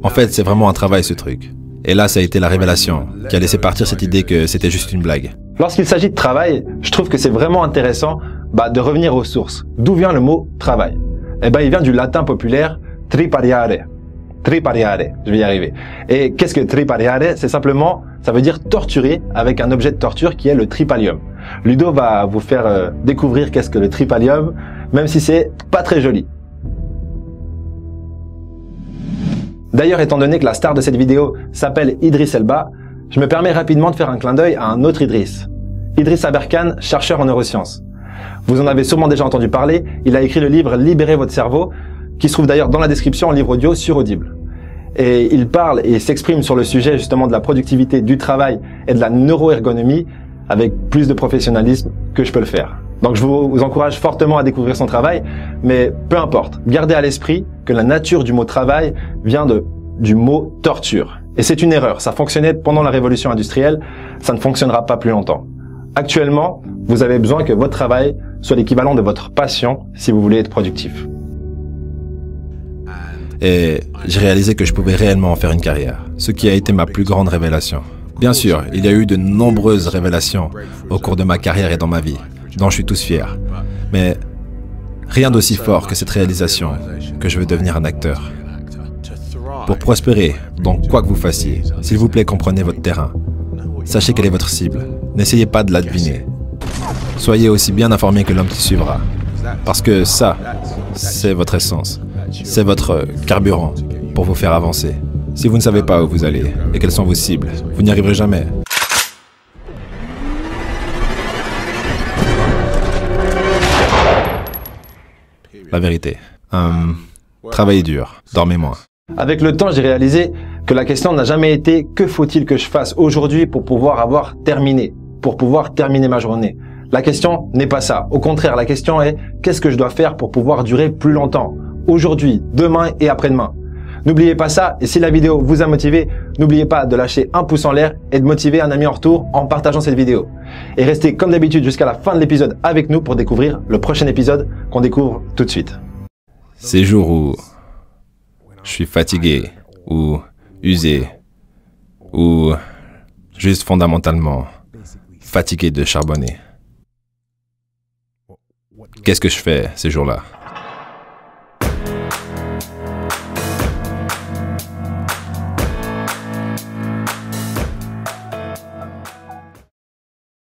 En fait, c'est vraiment un travail ce truc. Et là, ça a été la révélation qui a laissé partir cette idée que c'était juste une blague. Lorsqu'il s'agit de travail, je trouve que c'est vraiment intéressant de revenir aux sources. D'où vient le mot travail? Eh ben, il vient du latin populaire tripariare. Tripariare, je vais y arriver. Et qu'est-ce que tripariare? C'est simplement, ça veut dire torturer avec un objet de torture qui est le tripalium. Ludo va vous faire découvrir qu'est-ce que le tripalium, même si c'est pas très joli. D'ailleurs, étant donné que la star de cette vidéo s'appelle Idriss Elba, je me permets rapidement de faire un clin d'œil à un autre Idriss. Idriss Aberkan, chercheur en neurosciences. Vous en avez sûrement déjà entendu parler, il a écrit le livre Libérez votre cerveau, qui se trouve d'ailleurs dans la description en livre audio sur Audible. Et il parle et s'exprime sur le sujet justement de la productivité du travail et de la neuroergonomie avec plus de professionnalisme que je peux le faire. Donc je vous encourage fortement à découvrir son travail, mais peu importe, gardez à l'esprit que la nature du mot travail vient du mot torture. Et c'est une erreur, ça fonctionnait pendant la révolution industrielle, ça ne fonctionnera pas plus longtemps. Actuellement, vous avez besoin que votre travail soit l'équivalent de votre passion si vous voulez être productif. Et j'ai réalisé que je pouvais réellement en faire une carrière, ce qui a été ma plus grande révélation. Bien sûr, il y a eu de nombreuses révélations au cours de ma carrière et dans ma vie, dont je suis tous fier. Mais rien d'aussi fort que cette réalisation que je veux devenir un acteur. Pour prospérer, donc quoi que vous fassiez, s'il vous plaît, comprenez votre terrain. Sachez quelle est votre cible. N'essayez pas de la deviner. Soyez aussi bien informé que l'homme qui suivra. Parce que ça, c'est votre essence. C'est votre carburant pour vous faire avancer. Si vous ne savez pas où vous allez et quelles sont vos cibles, vous n'y arriverez jamais. La vérité. Travaillez dur, dormez moins. Avec le temps, j'ai réalisé que la question n'a jamais été « que faut-il que je fasse aujourd'hui pour pouvoir avoir terminé, pour pouvoir terminer ma journée ?» La question n'est pas ça. Au contraire, la question est « qu'est-ce que je dois faire pour pouvoir durer plus longtemps, aujourd'hui, demain et après-demain ?» N'oubliez pas ça, et si la vidéo vous a motivé, n'oubliez pas de lâcher un pouce en l'air et de motiver un ami en retour en partageant cette vidéo. Et restez comme d'habitude jusqu'à la fin de l'épisode avec nous pour découvrir le prochain épisode qu'on découvre tout de suite. Ces jours où je suis fatigué, ou usé, ou juste fondamentalement fatigué de charbonner. Qu'est-ce que je fais ces jours-là?